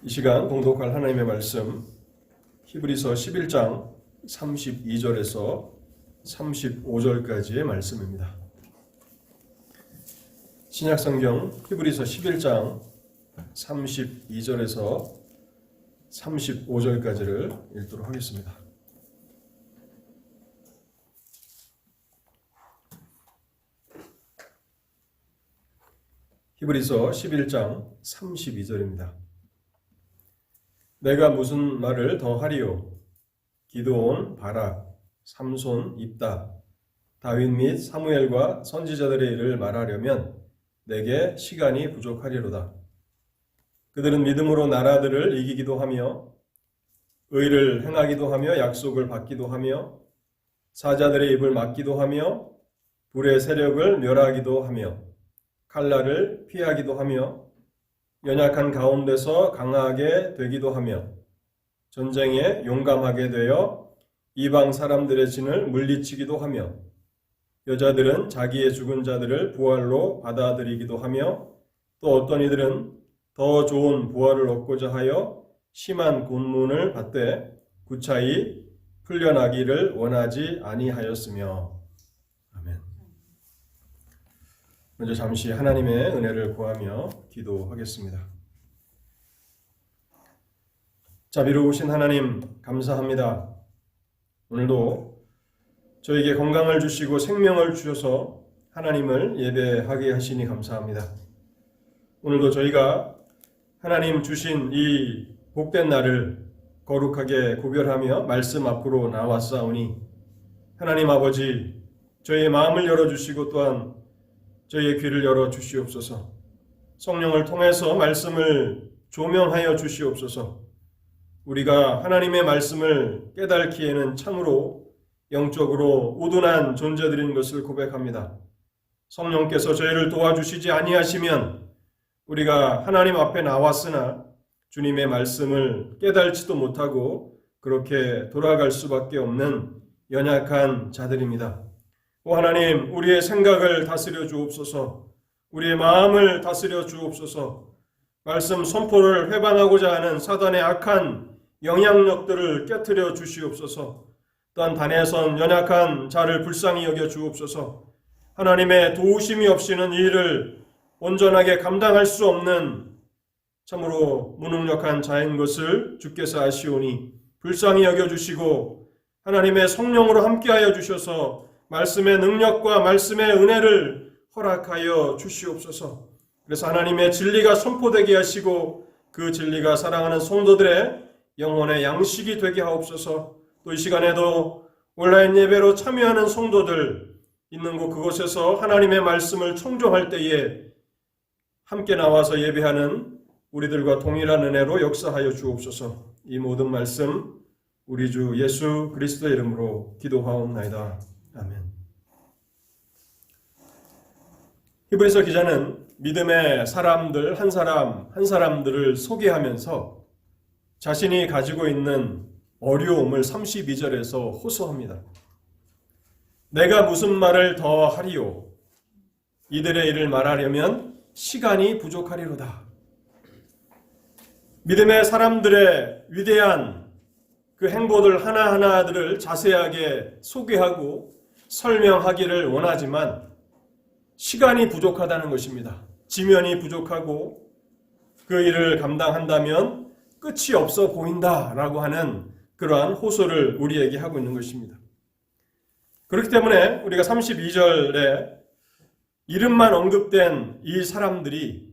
이 시간 봉독할 하나님의 말씀 히브리서 11장 32절에서 35절까지의 말씀입니다. 신약성경 히브리서 11장 32절에서 35절까지를 읽도록 하겠습니다. 히브리서 11장 32절입니다. 내가 무슨 말을 더 하리요? 기드온, 바락, 삼손, 입다, 다윗 및 사무엘과 선지자들의 일을 말하려면 내게 시간이 부족하리로다. 그들은 믿음으로 나라들을 이기기도 하며 의를 행하기도 하며 약속을 받기도 하며 사자들의 입을 막기도 하며 불의 세력을 멸하기도 하며 칼날을 피하기도 하며 연약한 가운데서 강하게 되기도 하며 전쟁에 용감하게 되어 이방 사람들의 진을 물리치기도 하며 여자들은 자기의 죽은 자들을 부활로 받아들이기도 하며 또 어떤 이들은 더 좋은 부활을 얻고자 하여 심한 곤문을 받되 구차히 풀려나기를 원하지 아니하였으며. 아멘. 먼저 잠시 하나님의 은혜를 구하며 기도하겠습니다. 자비로우신 하나님 감사합니다. 오늘도 저에게 건강을 주시고 생명을 주셔서 하나님을 예배하게 하시니 감사합니다. 오늘도 저희가 하나님 주신 이 복된 날을 거룩하게 구별하며 말씀 앞으로 나왔사오니 하나님 아버지 저희의 마음을 열어주시고 또한 저희의 귀를 열어 주시옵소서. 성령을 통해서 말씀을 조명하여 주시옵소서. 우리가 하나님의 말씀을 깨닫기에는 참으로 영적으로 우둔한 존재들인 것을 고백합니다. 성령께서 저희를 도와주시지 아니하시면 우리가 하나님 앞에 나왔으나 주님의 말씀을 깨달지도 못하고 그렇게 돌아갈 수밖에 없는 연약한 자들입니다. 오 하나님, 우리의 생각을 다스려 주옵소서. 우리의 마음을 다스려 주옵소서. 말씀 선포를 회방하고자 하는 사단의 악한 영향력들을 깨트려 주시옵소서. 또한 단에선 연약한 자를 불쌍히 여겨 주옵소서. 하나님의 도우심이 없이는 이 일을 온전하게 감당할 수 없는 참으로 무능력한 자인 것을 주께서 아시오니 불쌍히 여겨 주시고 하나님의 성령으로 함께하여 주셔서 말씀의 능력과 말씀의 은혜를 허락하여 주시옵소서. 그래서 하나님의 진리가 선포되게 하시고 그 진리가 사랑하는 성도들의 영혼의 양식이 되게 하옵소서. 또 이 시간에도 온라인 예배로 참여하는 성도들 있는 곳 그곳에서 하나님의 말씀을 청종할 때에 함께 나와서 예배하는 우리들과 동일한 은혜로 역사하여 주옵소서. 이 모든 말씀 우리 주 예수 그리스도의 이름으로 기도하옵나이다. 아멘. 히브리서 기자는 믿음의 사람들 한 사람 한 사람들을 소개하면서 자신이 가지고 있는 어려움을 32절에서 호소합니다. 내가 무슨 말을 더 하리요? 이들의 일을 말하려면 시간이 부족하리로다. 믿음의 사람들의 위대한 그 행보들 하나하나들을 자세하게 소개하고 설명하기를 원하지만 시간이 부족하다는 것입니다. 지면이 부족하고 그 일을 감당한다면 끝이 없어 보인다라고 하는 그러한 호소를 우리에게 하고 있는 것입니다. 그렇기 때문에 우리가 32절에 이름만 언급된 이 사람들이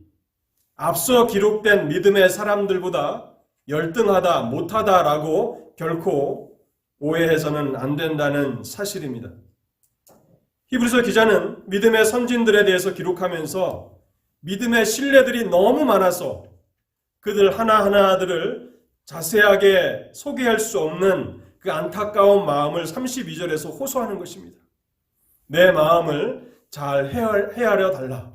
앞서 기록된 믿음의 사람들보다 열등하다, 못하다라고 결코 오해해서는 안 된다는 사실입니다. 히브리서 기자는 믿음의 선진들에 대해서 기록하면서 믿음의 신뢰들이 너무 많아서 그들 하나하나들을 자세하게 소개할 수 없는 그 안타까운 마음을 32절에서 호소하는 것입니다. 내 마음을 잘 헤아려 달라.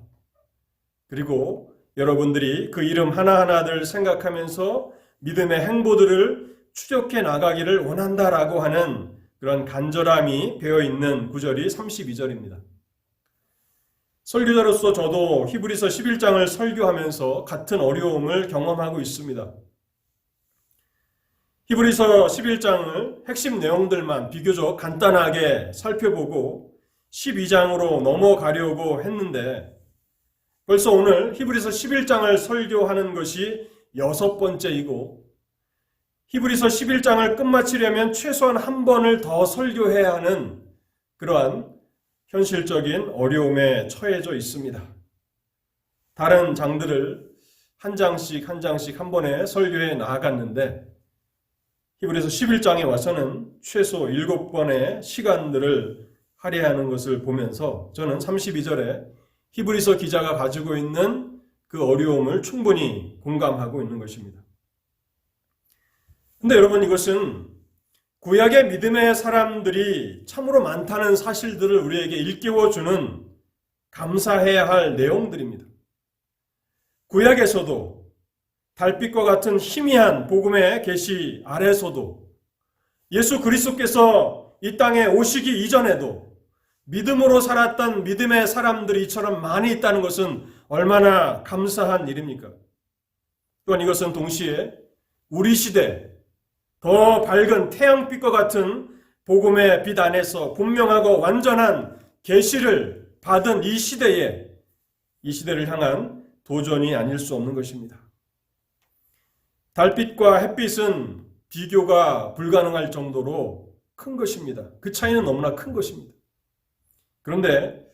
그리고 여러분들이 그 이름 하나하나들 생각하면서 믿음의 행보들을 추적해 나가기를 원한다라고 하는 그런 간절함이 배어있는 구절이 32절입니다. 설교자로서 저도 히브리서 11장을 설교하면서 같은 어려움을 경험하고 있습니다. 히브리서 11장을 핵심 내용들만 비교적 간단하게 살펴보고 12장으로 넘어가려고 했는데 벌써 오늘 히브리서 11장을 설교하는 것이 6번째이고 히브리서 11장을 끝마치려면 최소한 한 번을 더 설교해야 하는 그러한 현실적인 어려움에 처해져 있습니다. 다른 장들을 한 장씩 한 번에 설교해 나아갔는데 히브리서 11장에 와서는 최소 7번의 시간들을 할애하는 것을 보면서 저는 32절에 히브리서 기자가 가지고 있는 그 어려움을 충분히 공감하고 있는 것입니다. 근데 여러분, 이것은 구약의 믿음의 사람들이 참으로 많다는 사실들을 우리에게 일깨워주는 감사해야 할 내용들입니다. 구약에서도 달빛과 같은 희미한 복음의 계시 아래서도 예수 그리스도께서 이 땅에 오시기 이전에도 믿음으로 살았던 믿음의 사람들이 이처럼 많이 있다는 것은 얼마나 감사한 일입니까? 또한 이것은 동시에 우리 시대 더 밝은 태양빛과 같은 복음의 빛 안에서 분명하고 완전한 계시를 받은 이 시대를 향한 도전이 아닐 수 없는 것입니다. 달빛과 햇빛은 비교가 불가능할 정도로 큰 것입니다. 그 차이는 너무나 큰 것입니다. 그런데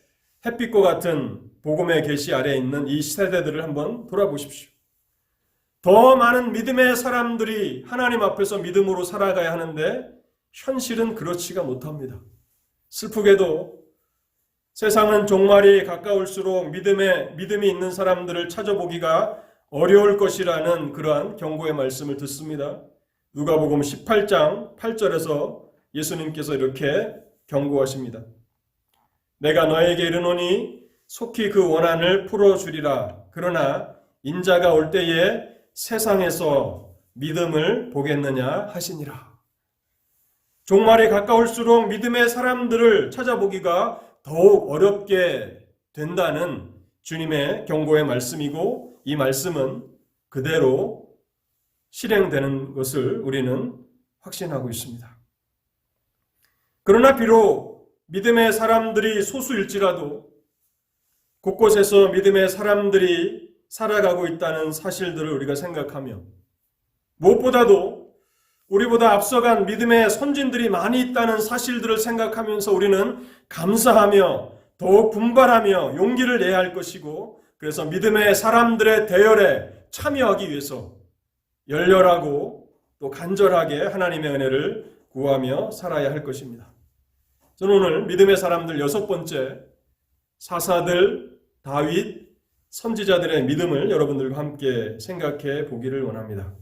햇빛과 같은 복음의 계시 아래에 있는 이 세대들을 한번 돌아보십시오. 더 많은 믿음의 사람들이 하나님 앞에서 믿음으로 살아가야 하는데 현실은 그렇지가 못합니다. 슬프게도 세상은 종말이 가까울수록 믿음이 있는 사람들을 찾아보기가 어려울 것이라는 그러한 경고의 말씀을 듣습니다. 누가복음 18장 8절에서 예수님께서 이렇게 경고하십니다. 내가 너에게 이르노니 속히 그 원한을 풀어주리라. 그러나 인자가 올 때에 세상에서 믿음을 보겠느냐 하시니라. 종말이 가까울수록 믿음의 사람들을 찾아보기가 더욱 어렵게 된다는 주님의 경고의 말씀이고 이 말씀은 그대로 실행되는 것을 우리는 확신하고 있습니다. 그러나 비록 믿음의 사람들이 소수일지라도 곳곳에서 믿음의 사람들이 살아가고 있다는 사실들을 우리가 생각하며 무엇보다도 우리보다 앞서간 믿음의 선진들이 많이 있다는 사실들을 생각하면서 우리는 감사하며 더욱 분발하며 용기를 내야 할 것이고 그래서 믿음의 사람들의 대열에 참여하기 위해서 열렬하고 또 간절하게 하나님의 은혜를 구하며 살아야 할 것입니다. 저는 오늘 믿음의 사람들 6번째 사사들, 다윗, 선지자들의 믿음을 여러분들과 함께 생각해 보기를 원합니다.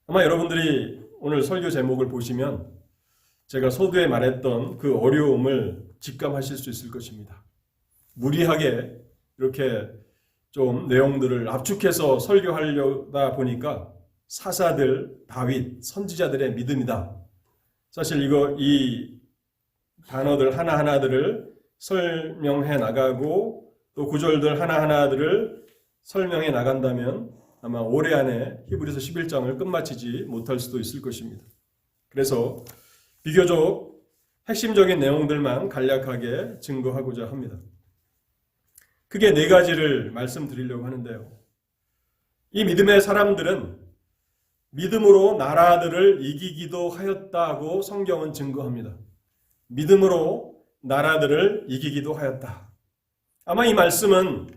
아마 여러분들이 오늘 설교 제목을 보시면 제가 서두에 말했던 그 어려움을 직감하실 수 있을 것입니다. 무리하게 이렇게 좀 내용들을 압축해서 설교하려다 보니까 사사들, 다윗, 선지자들의 믿음이다. 사실 이 단어들 하나하나들을 설명해 나가고 또 구절들 하나하나들을 설명해 나간다면 아마 올해 안에 히브리서 11장을 끝마치지 못할 수도 있을 것입니다. 그래서 비교적 핵심적인 내용들만 간략하게 증거하고자 합니다. 크게 4가지를 말씀드리려고 하는데요. 이 믿음의 사람들은 믿음으로 나라들을 이기기도 하였다고 성경은 증거합니다. 믿음으로 나라들을 이기기도 하였다. 아마 이 말씀은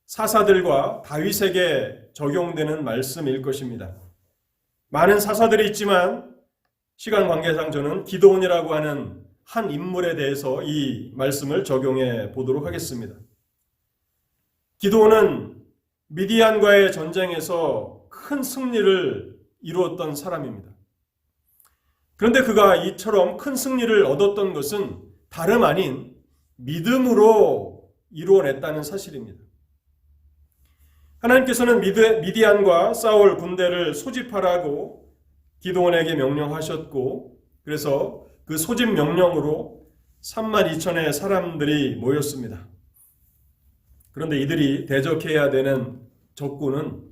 사사들과 다윗에게 적용되는 말씀일 것입니다. 많은 사사들이 있지만 시간 관계상 저는 기드온이라고 하는 한 인물에 대해서 이 말씀을 적용해 보도록 하겠습니다. 기드온은 미디안과의 전쟁에서 큰 승리를 이루었던 사람입니다. 그런데 그가 이처럼 큰 승리를 얻었던 것은 다름 아닌 믿음으로 이루어냈다는 사실입니다. 하나님께서는 미디안과 싸울 군대를 소집하라고 기드온에게 명령하셨고 그래서 그 소집 명령으로 32,000의 사람들이 모였습니다. 그런데 이들이 대적해야 되는 적군은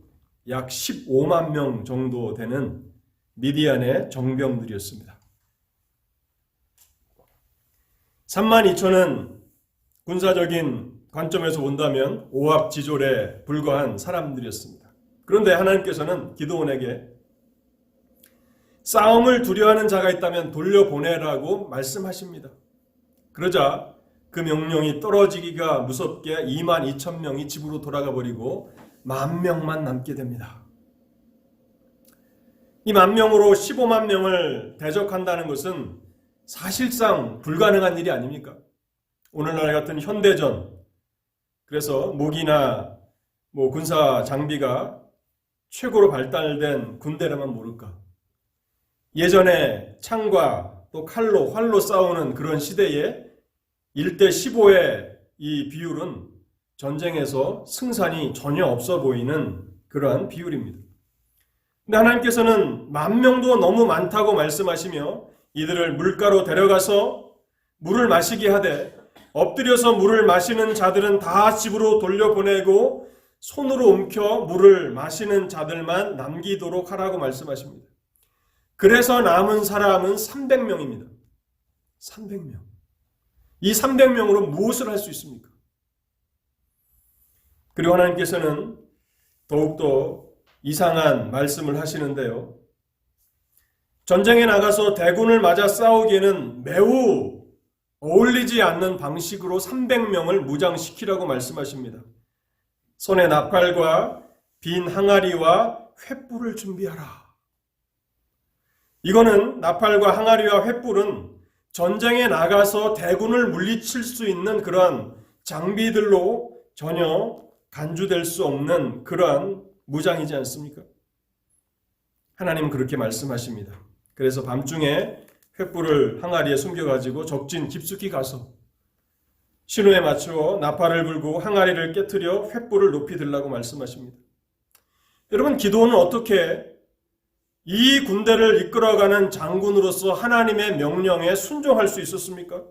약 15만 명 정도 되는 미디안의 정병들이었습니다. 32,000은 군사적인 관점에서 본다면 오합지졸에 불과한 사람들이었습니다. 그런데 하나님께서는 기드온에게 싸움을 두려워하는 자가 있다면 돌려보내라고 말씀하십니다. 그러자 그 명령이 떨어지기가 무섭게 22,000명이 집으로 돌아가 버리고 10,000명만 남게 됩니다. 이 10,000명으로 15만 명을 대적한다는 것은 사실상 불가능한 일이 아닙니까? 오늘날 같은 현대전, 그래서 무기나 군사 장비가 최고로 발달된 군대라면 모를까? 예전에 창과 또 칼로, 활로 싸우는 그런 시대에 1대 15의 이 비율은 전쟁에서 승산이 전혀 없어 보이는 그러한 비율입니다. 근데 하나님께서는 10,000명도 너무 많다고 말씀하시며 이들을 물가로 데려가서 물을 마시게 하되 엎드려서 물을 마시는 자들은 다 집으로 돌려보내고 손으로 움켜 물을 마시는 자들만 남기도록 하라고 말씀하십니다. 그래서 남은 사람은 300명입니다. 300명. 이 300명으로 무엇을 할 수 있습니까? 그리고 하나님께서는 더욱더 이상한 말씀을 하시는데요. 전쟁에 나가서 대군을 맞아 싸우기에는 매우 어울리지 않는 방식으로 300명을 무장시키라고 말씀하십니다. 손에 나팔과 빈 항아리와 횃불을 준비하라. 이거는 나팔과 항아리와 횃불은 전쟁에 나가서 대군을 물리칠 수 있는 그러한 장비들로 전혀 간주될 수 없는 그러한 무장이지 않습니까? 하나님은 그렇게 말씀하십니다. 그래서 밤중에 횃불을 항아리에 숨겨가지고 적진 깊숙이 가서 신호에 맞추어 나팔을 불고 항아리를 깨트려 횃불을 높이 들라고 말씀하십니다. 여러분, 기드온은 어떻게 이 군대를 이끌어가는 장군으로서 하나님의 명령에 순종할 수 있었습니까?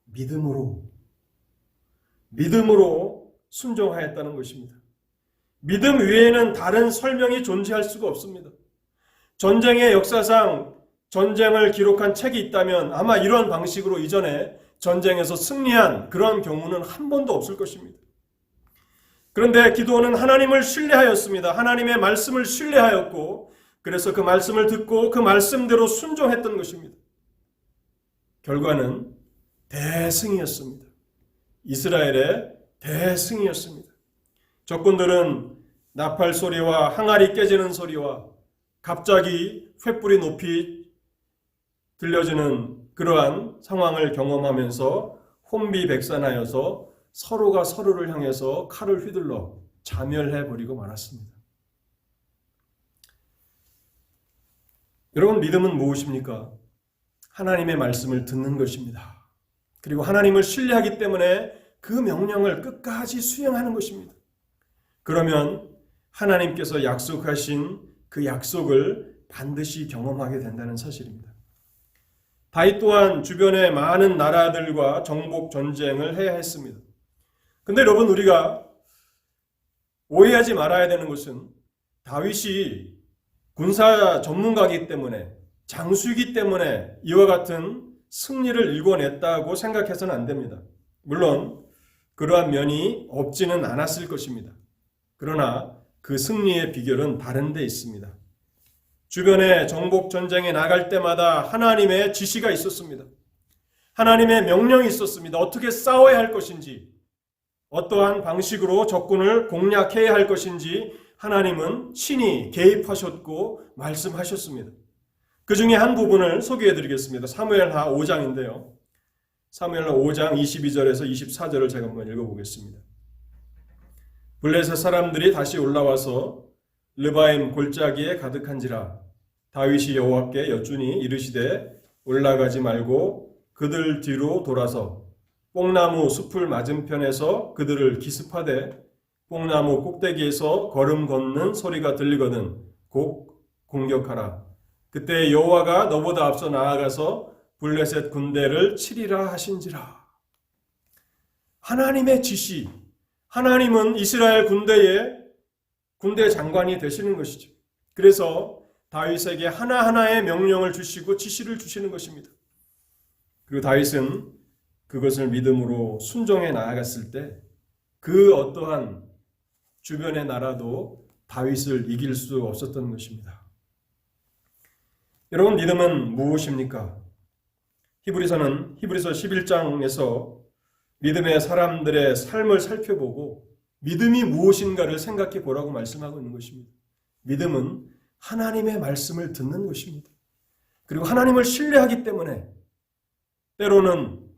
믿음으로 순종하였다는 것입니다. 믿음 외에는 다른 설명이 존재할 수가 없습니다. 전쟁의 역사상 전쟁을 기록한 책이 있다면 아마 이런 방식으로 이전에 전쟁에서 승리한 그런 경우는 한 번도 없을 것입니다. 그런데 기드온은 하나님을 신뢰하였습니다. 하나님의 말씀을 신뢰하였고 그래서 그 말씀을 듣고 그 말씀대로 순종했던 것입니다. 결과는 대승이었습니다. 이스라엘의 대승이었습니다. 적군들은 나팔 소리와 항아리 깨지는 소리와 갑자기 횃불이 높이 들려지는 그러한 상황을 경험하면서 혼비백산하여서 서로가 서로를 향해서 칼을 휘둘러 자멸해버리고 말았습니다. 여러분, 믿음은 무엇입니까? 하나님의 말씀을 듣는 것입니다. 그리고 하나님을 신뢰하기 때문에 그 명령을 끝까지 수행하는 것입니다. 그러면 하나님께서 약속하신 그 약속을 반드시 경험하게 된다는 사실입니다. 다윗 또한 주변의 많은 나라들과 정복 전쟁을 해야 했습니다. 근데 여러분, 우리가 오해하지 말아야 되는 것은 다윗이 군사 전문가이기 때문에, 장수이기 때문에 이와 같은 승리를 일궈냈다고 생각해서는 안 됩니다. 물론 그러한 면이 없지는 않았을 것입니다. 그러나 그 승리의 비결은 다른 데 있습니다. 주변의 정복 전쟁에 나갈 때마다 하나님의 지시가 있었습니다. 하나님의 명령이 있었습니다. 어떻게 싸워야 할 것인지, 어떠한 방식으로 적군을 공략해야 할 것인지 하나님은 친히 개입하셨고 말씀하셨습니다. 그 중에 한 부분을 소개해드리겠습니다. 사무엘하 5장인데요. 사무엘하 5장 22절에서 24절을 제가 한번 읽어보겠습니다. 블레셋 사람들이 다시 올라와서 르바임 골짜기에 가득한지라 다윗이 여호와께 여쭈니 이르시되 올라가지 말고 그들 뒤로 돌아서 뽕나무 숲을 맞은편에서 그들을 기습하되 뽕나무 꼭대기에서 걸음 걷는 소리가 들리거든 곧 공격하라. 그때 여호와가 너보다 앞서 나아가서 블레셋 군대를 치리라 하신지라. 하나님의 지시, 하나님은 이스라엘 군대의 군대 장관이 되시는 것이죠. 그래서 다윗에게 하나하나의 명령을 주시고 지시를 주시는 것입니다. 그리고 다윗은 그것을 믿음으로 순종해 나아갔을 때 그 어떠한 주변의 나라도 다윗을 이길 수 없었던 것입니다. 여러분, 믿음은 무엇입니까? 히브리서 11장에서 믿음의 사람들의 삶을 살펴보고 믿음이 무엇인가를 생각해 보라고 말씀하고 있는 것입니다. 믿음은 하나님의 말씀을 듣는 것입니다. 그리고 하나님을 신뢰하기 때문에 때로는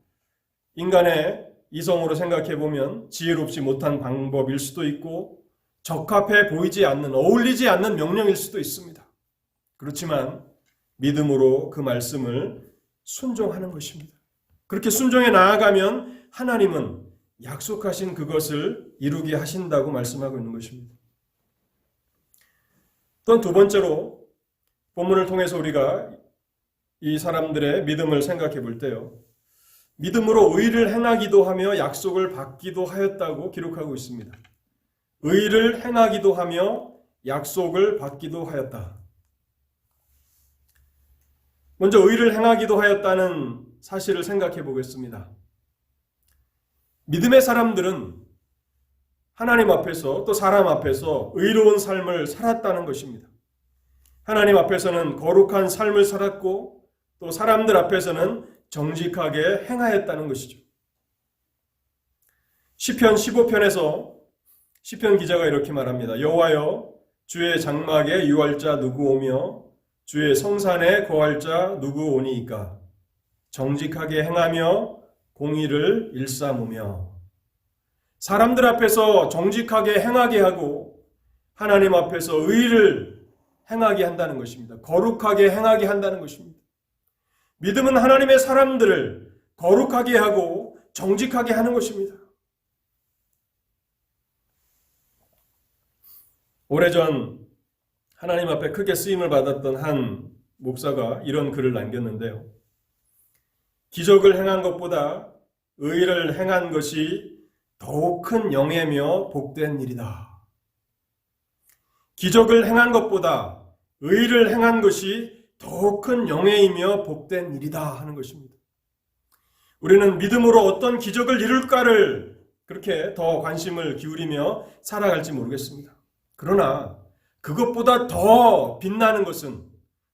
인간의 이성으로 생각해 보면 지혜롭지 못한 방법일 수도 있고 적합해 보이지 않는, 어울리지 않는 명령일 수도 있습니다. 그렇지만 믿음으로 그 말씀을 순종하는 것입니다. 그렇게 순종해 나아가면 하나님은 약속하신 그것을 이루게 하신다고 말씀하고 있는 것입니다. 또한 두 번째로 본문을 통해서 우리가 이 사람들의 믿음을 생각해 볼 때요, 믿음으로 의를 행하기도 하며 약속을 받기도 하였다고 기록하고 있습니다. 의를 행하기도 하며 약속을 받기도 하였다. 먼저 의를 행하기도 하였다는 사실을 생각해 보겠습니다. 믿음의 사람들은 하나님 앞에서 또 사람 앞에서 의로운 삶을 살았다는 것입니다. 하나님 앞에서는 거룩한 삶을 살았고 또 사람들 앞에서는 정직하게 행하였다는 것이죠. 시편 15편에서 시편 기자가 이렇게 말합니다. 여호와여, 주의 장막에 유할 자 누구 오며 주의 성산에 거할 자 누구 오니이까? 정직하게 행하며 공의를 일삼으며. 사람들 앞에서 정직하게 행하게 하고 하나님 앞에서 의를 행하게 한다는 것입니다. 거룩하게 행하게 한다는 것입니다. 믿음은 하나님의 사람들을 거룩하게 하고 정직하게 하는 것입니다. 오래전 하나님 앞에 크게 쓰임을 받았던 한 목사가 이런 글을 남겼는데요. 기적을 행한 것보다 의를 행한 것이 더욱 큰 영예며 복된 일이다. 기적을 행한 것보다 의를 행한 것이 더욱 큰 영예이며 복된 일이다 하는 것입니다. 우리는 믿음으로 어떤 기적을 이룰까를 그렇게 더 관심을 기울이며 살아갈지 모르겠습니다. 그러나 그것보다 더 빛나는 것은,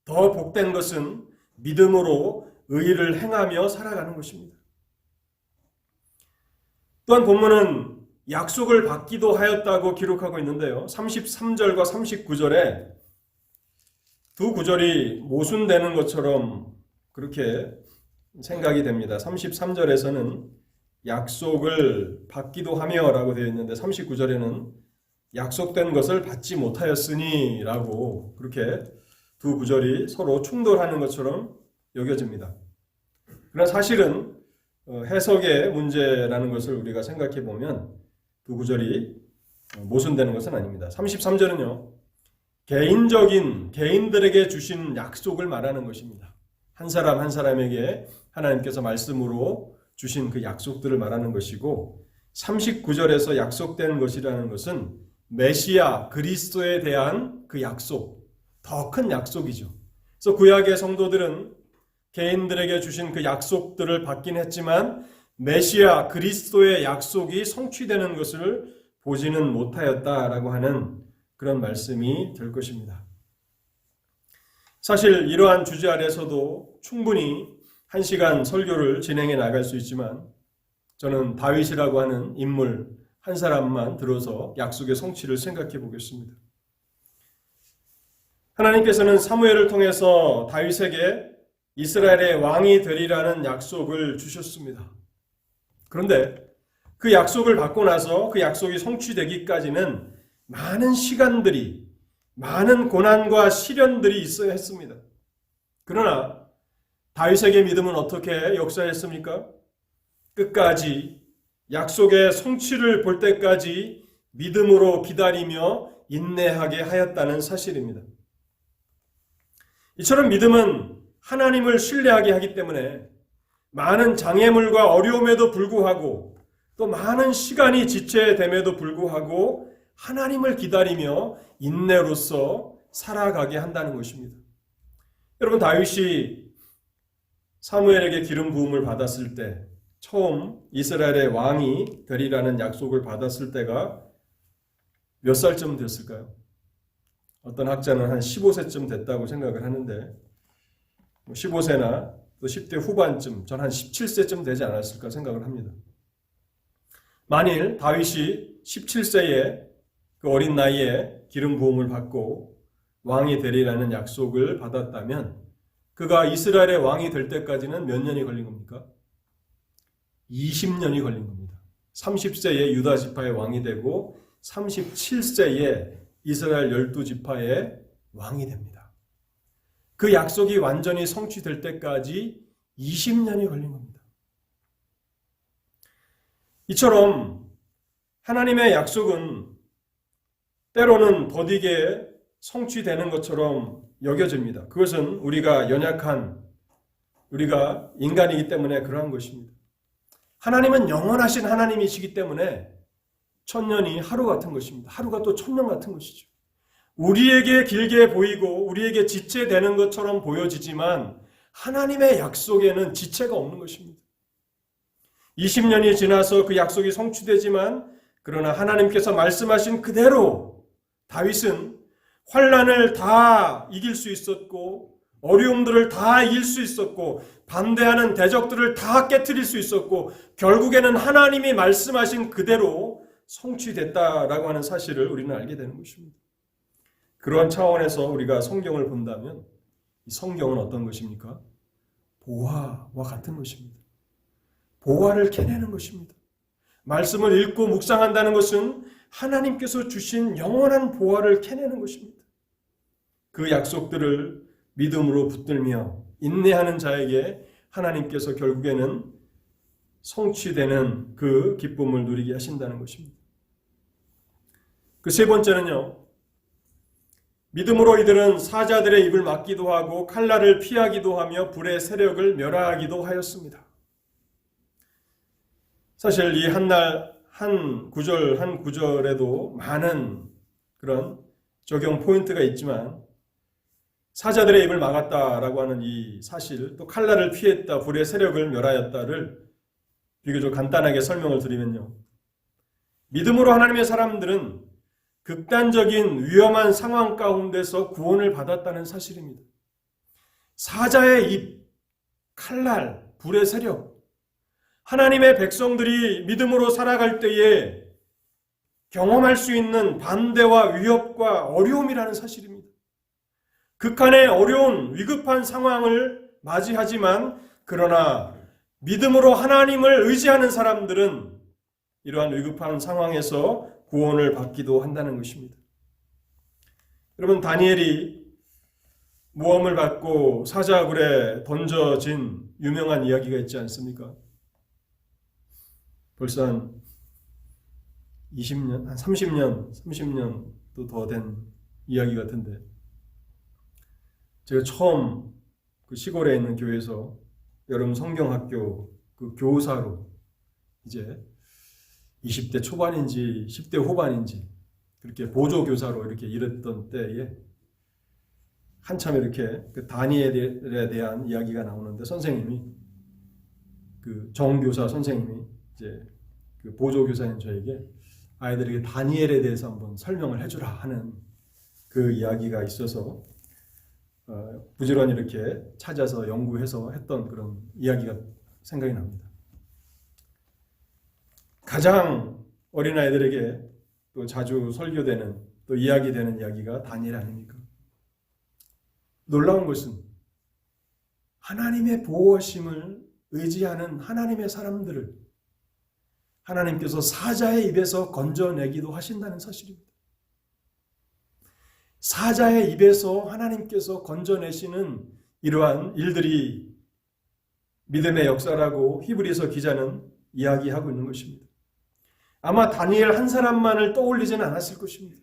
더 복된 것은 믿음으로 의를 행하며 살아가는 것입니다. 또한 본문은 약속을 받기도 하였다고 기록하고 있는데요. 33절과 39절에 두 구절이 모순되는 것처럼 그렇게 생각이 됩니다. 33절에서는 약속을 받기도 하며 라고 되어 있는데 39절에는 약속된 것을 받지 못하였으니 라고 그렇게 두 구절이 서로 충돌하는 것처럼 여겨집니다. 그러나 사실은 해석의 문제라는 것을 우리가 생각해 보면 두 구절이 모순되는 것은 아닙니다. 33절은요. 개인들에게 주신 약속을 말하는 것입니다. 한 사람 한 사람에게 하나님께서 말씀으로 주신 그 약속들을 말하는 것이고 39절에서 약속된 것이라는 것은 메시아 그리스도에 대한 그 약속, 더 큰 약속이죠. 그래서 구약의 성도들은 개인들에게 주신 그 약속들을 받긴 했지만 메시아 그리스도의 약속이 성취되는 것을 보지는 못하였다라고 하는 그런 말씀이 될 것입니다. 사실 이러한 주제 아래서도 충분히 1시간 설교를 진행해 나갈 수 있지만 저는 다윗이라고 하는 인물 한 사람만 들어서 약속의 성취를 생각해 보겠습니다. 하나님께서는 사무엘을 통해서 다윗에게 이스라엘의 왕이 되리라는 약속을 주셨습니다. 그런데 그 약속을 받고 나서 그 약속이 성취되기까지는 많은 시간들이, 많은 고난과 시련들이 있어야 했습니다. 그러나 다윗에게 믿음은 어떻게 역사했습니까? 끝까지 약속의 성취를 볼 때까지 믿음으로 기다리며 인내하게 하였다는 사실입니다. 이처럼 믿음은 하나님을 신뢰하게 하기 때문에 많은 장애물과 어려움에도 불구하고 또 많은 시간이 지체됨에도 불구하고 하나님을 기다리며 인내로서 살아가게 한다는 것입니다. 여러분, 다윗이 사무엘에게 기름 부음을 받았을 때, 처음 이스라엘의 왕이 되리라는 약속을 받았을 때가 몇 살쯤 됐을까요? 어떤 학자는 한 15세쯤 됐다고 생각을 하는데, 15세나 또 10대 후반쯤, 전 한 17세쯤 되지 않았을까 생각을 합니다. 만일 다윗이 17세에 그 어린 나이에 기름 부음을 받고 왕이 되리라는 약속을 받았다면 그가 이스라엘의 왕이 될 때까지는 몇 년이 걸린 겁니까? 20년이 걸린 겁니다. 30세에 유다 지파의 왕이 되고 37세에 이스라엘 12지파의 왕이 됩니다. 그 약속이 완전히 성취될 때까지 20년이 걸린 겁니다. 이처럼 하나님의 약속은 때로는 더디게 성취되는 것처럼 여겨집니다. 그것은 우리가 연약한, 우리가 인간이기 때문에 그러한 것입니다. 하나님은 영원하신 하나님이시기 때문에 천년이 하루 같은 것입니다. 하루가 또 천년 같은 것이죠. 우리에게 길게 보이고 우리에게 지체되는 것처럼 보여지지만 하나님의 약속에는 지체가 없는 것입니다. 20년이 지나서 그 약속이 성취되지만 그러나 하나님께서 말씀하신 그대로 다윗은 환난을 다 이길 수 있었고 어려움들을 다 이길 수 있었고 반대하는 대적들을 다 깨트릴 수 있었고 결국에는 하나님이 말씀하신 그대로 성취됐다라고 하는 사실을 우리는 알게 되는 것입니다. 그러한 차원에서 우리가 성경을 본다면 이 성경은 어떤 것입니까? 보화와 같은 것입니다. 보화를 캐내는 것입니다. 말씀을 읽고 묵상한다는 것은 하나님께서 주신 영원한 보화를 캐내는 것입니다. 그 약속들을 믿음으로 붙들며 인내하는 자에게 하나님께서 결국에는 성취되는 그 기쁨을 누리게 하신다는 것입니다. 그 세 번째는요. 믿음으로 이들은 사자들의 입을 막기도 하고 칼날을 피하기도 하며 불의 세력을 멸하기도 하였습니다. 사실 이 한 구절에도 많은 그런 적용 포인트가 있지만 사자들의 입을 막았다라고 하는 이 사실, 또 칼날을 피했다, 불의 세력을 멸하였다를 비교적 간단하게 설명을 드리면요. 믿음으로 하나님의 사람들은 극단적인 위험한 상황 가운데서 구원을 받았다는 사실입니다. 사자의 입, 칼날, 불의 세력, 하나님의 백성들이 믿음으로 살아갈 때에 경험할 수 있는 반대와 위협과 어려움이라는 사실입니다. 극한의 어려운 위급한 상황을 맞이하지만 그러나 믿음으로 하나님을 의지하는 사람들은 이러한 위급한 상황에서 구원을 받기도 한다는 것입니다. 여러분, 다니엘이 모함을 받고 사자굴에 던져진 유명한 이야기가 있지 않습니까? 벌써 한 20년, 한 30년도 더 된 이야기 같은데 제가 처음 그 시골에 있는 교회에서 여름 성경학교 그 교사로 이제 20대 초반인지 10대 후반인지 그렇게 보조교사로 이렇게 일했던 때에 한참 이렇게 그 다니엘에 대한 이야기가 나오는데 선생님이 그 정교사 선생님이 이제 그 보조교사인 저에게 아이들에게 다니엘에 대해서 한번 설명을 해주라 하는 그 이야기가 있어서 부지런히 이렇게 찾아서 연구해서 했던 그런 이야기가 생각이 납니다. 가장 어린아이들에게 또 자주 설교되는 또 이야기되는 이야기가 다니엘 아닙니까? 놀라운 것은 하나님의 보호하심을 의지하는 하나님의 사람들을 하나님께서 사자의 입에서 건져내기도 하신다는 사실입니다. 사자의 입에서 하나님께서 건져내시는 이러한 일들이 믿음의 역사라고 히브리서 기자는 이야기하고 있는 것입니다. 아마 다니엘 한 사람만을 떠올리지는 않았을 것입니다.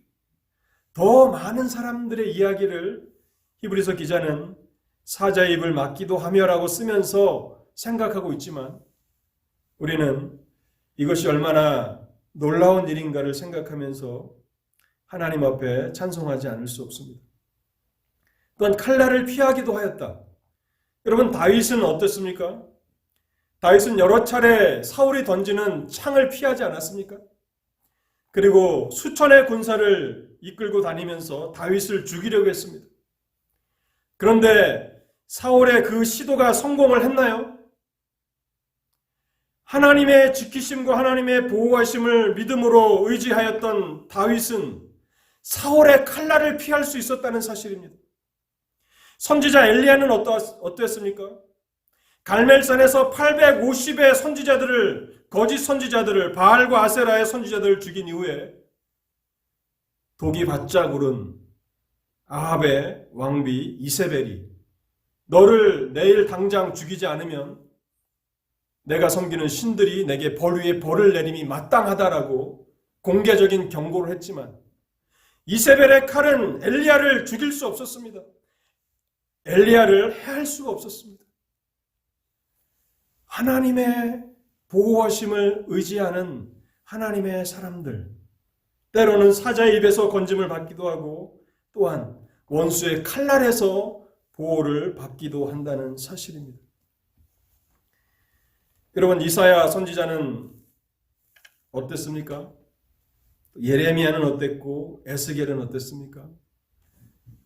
더 많은 사람들의 이야기를 히브리서 기자는 사자의 입을 막기도 하며라고 쓰면서 생각하고 있지만 우리는 이것이 얼마나 놀라운 일인가를 생각하면서 하나님 앞에 찬송하지 않을 수 없습니다. 또한 칼날을 피하기도 하였다. 여러분, 다윗은 어땠습니까? 다윗은 여러 차례 사울이 던지는 창을 피하지 않았습니까? 그리고 수천의 군사를 이끌고 다니면서 다윗을 죽이려고 했습니다. 그런데 사울의 그 시도가 성공을 했나요? 하나님의 지키심과 하나님의 보호하심을 믿음으로 의지하였던 다윗은 사울의 칼날을 피할 수 있었다는 사실입니다. 선지자 엘리야는 어떠했습니까? 갈멜산에서 850의 선지자들을, 거짓 선지자들을, 바알과 아세라의 선지자들을 죽인 이후에 독이 바짝 오른 아합의 왕비 이세벨이 너를 내일 당장 죽이지 않으면 내가 섬기는 신들이 내게 벌 위에 벌을 내림이 마땅하다라고 공개적인 경고를 했지만 이세벨의 칼은 엘리야를 죽일 수 없었습니다. 엘리야를 해할 수가 없었습니다. 하나님의 보호하심을 의지하는 하나님의 사람들, 때로는 사자의 입에서 건짐을 받기도 하고 또한 원수의 칼날에서 보호를 받기도 한다는 사실입니다. 여러분, 이사야 선지자는 어땠습니까? 예레미야는 어땠고 에스겔은 어땠습니까?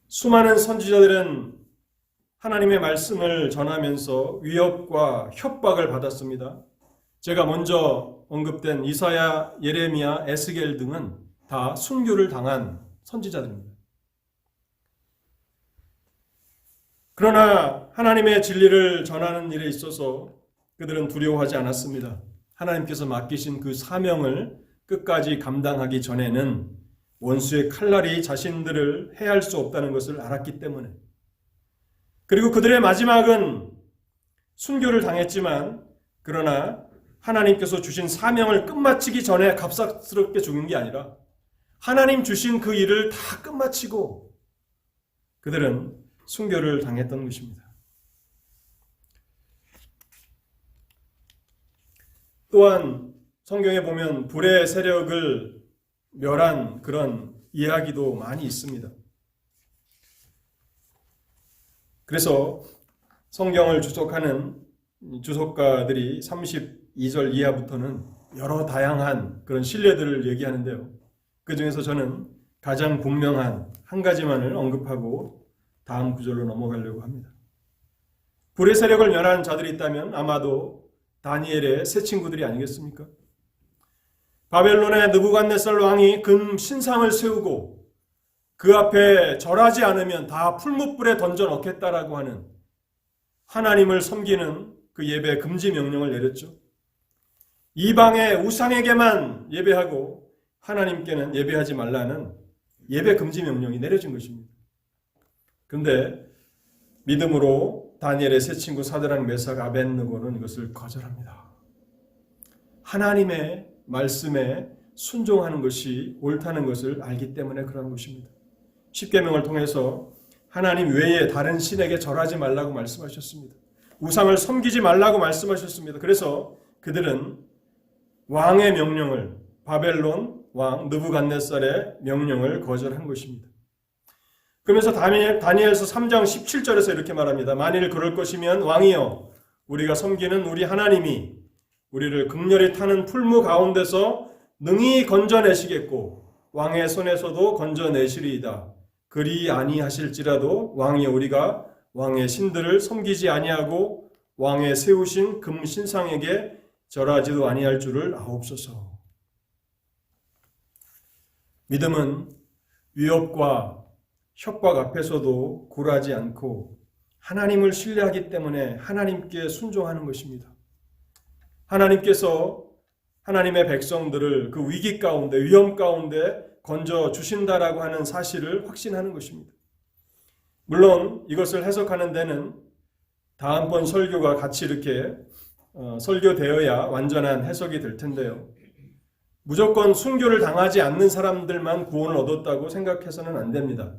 수많은 선지자들은 하나님의 말씀을 전하면서 위협과 협박을 받았습니다. 제가 먼저 언급된 이사야, 예레미야, 에스겔 등은 다 순교를 당한 선지자들입니다. 그러나 하나님의 진리를 전하는 일에 있어서 그들은 두려워하지 않았습니다. 하나님께서 맡기신 그 사명을 끝까지 감당하기 전에는 원수의 칼날이 자신들을 해할 수 없다는 것을 알았기 때문에, 그리고 그들의 마지막은 순교를 당했지만 그러나 하나님께서 주신 사명을 끝마치기 전에 갑작스럽게 죽은 게 아니라 하나님 주신 그 일을 다 끝마치고 그들은 순교를 당했던 것입니다. 또한 성경에 보면 불의 세력을 멸한 그런 이야기도 많이 있습니다. 그래서 성경을 주석하는 주석가들이 32절 이하부터는 여러 다양한 그런 신뢰들을 얘기하는데요. 그 중에서 저는 가장 분명한 한 가지만을 언급하고 다음 구절로 넘어가려고 합니다. 불의 세력을 멸한 자들이 있다면 아마도 다니엘의 세 친구들이 아니겠습니까? 바벨론의 느부갓네살 왕이 금 신상을 세우고 그 앞에 절하지 않으면 다 풀무불에 던져 넣겠다라고 하는 하나님을 섬기는 그 예배 금지 명령을 내렸죠. 이방의 우상에게만 예배하고 하나님께는 예배하지 말라는 예배 금지 명령이 내려진 것입니다. 그런데 믿음으로 다니엘의 세 친구 사드락, 메삭, 아벳느고는 이것을 거절합니다. 하나님의 말씀에 순종하는 것이 옳다는 것을 알기 때문에 그런 것입니다. 십계명을 통해서 하나님 외에 다른 신에게 절하지 말라고 말씀하셨습니다. 우상을 섬기지 말라고 말씀하셨습니다. 그래서 그들은 왕의 명령을, 바벨론 왕 느부갓네살의 명령을 거절한 것입니다. 그러면서 다니엘서 3장 17절에서 이렇게 말합니다. 만일 그럴 것이면 왕이여, 우리가 섬기는 우리 하나님이 우리를 극렬히 타는 풀무 가운데서 능히 건져내시겠고 왕의 손에서도 건져내시리이다. 그리 아니하실지라도 왕이 우리가 왕의 신들을 섬기지 아니하고 왕의 세우신 금 신상에게 절하지도 아니할 줄을 아옵소서. 믿음은 위협과 협박 앞에서도 굴하지 않고 하나님을 신뢰하기 때문에 하나님께 순종하는 것입니다. 하나님께서 하나님의 백성들을 그 위기 가운데, 위험 가운데 건져 주신다라고 하는 사실을 확신하는 것입니다. 물론 이것을 해석하는 데는 다음번 설교가 같이 이렇게 설교되어야 완전한 해석이 될 텐데요. 무조건 순교를 당하지 않는 사람들만 구원을 얻었다고 생각해서는 안 됩니다.